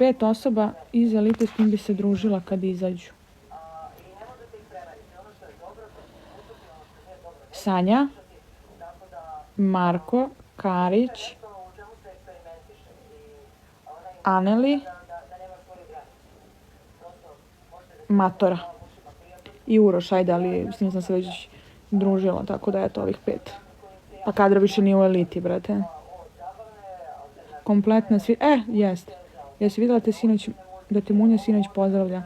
5 osoba iz elite s kim bi se družila kad izađu. Sanja, Marko, Karić, Aneli, Matora i Uroš, ajde, ali s njim sam se već družila, tako da je to ovih 5. Pa kadra više nije u eliti, brate. Kompletna svi... jeste. Jesi vidjela te sinoć, da te Munja sinoć pozdravlja?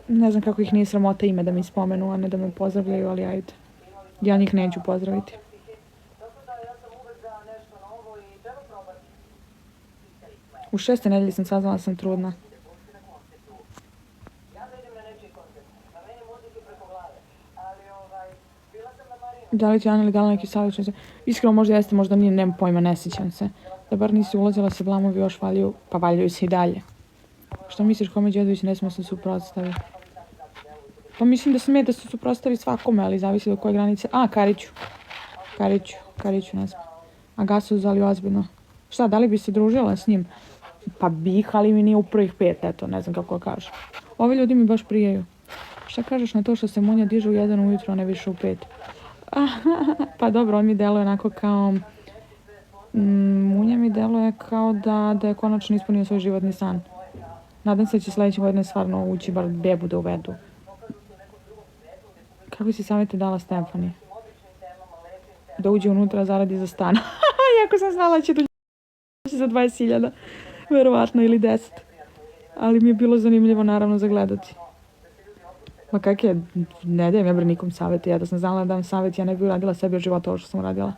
Ne znam kako ih nije sramota ime da mi spomenu, a ne da me pozdravljaju, ali ajde. Ja njih neću pozdraviti. U 6. nedelji sam saznala da sam trudna. Da li ti Aneli dala neki savjet? Iskreno možda jeste, možda nije, nema pojma, ne sjećam se. Da bar nisi ulazila se blamovi još valjuju, pa valjuju se i dalje. Što misliš kome Đedović ne smije se suprotstavi? Pa mislim da smije da se suprotstavi svakome, ali zavisi do koje granice. Kariću. Kariću ne smije. A Gasu zali ozbiljno. Šta, da li bi se družila s njim? Pa bih, ali mi nije u prvih 5, eto, ne znam kako da kažem. Ovi ljudi mi baš prijaju. Šta kažeš na to što se Munja diže u 1 ujutro, a ne više u 5? Pa dobro, on mi deluje onako kao... Munja mi deluje kao da je konačno ispunio svoj životni san. Nadam se da će sljedeće godine stvarno ući bar bebu da uvedu. Kako si savjete dala Stefani? Da uđe unutra, zaradi za stan. Iako sam znala da će doći za 20.000. Verovatno, ili 10. Ali mi je bilo zanimljivo, naravno, za gledati. Ma kak je, ne dajem ja bre nikom savjeti. Ja da sam znala da dam savjet, ja ne bih uradila sebi od života ovo što sam uradila.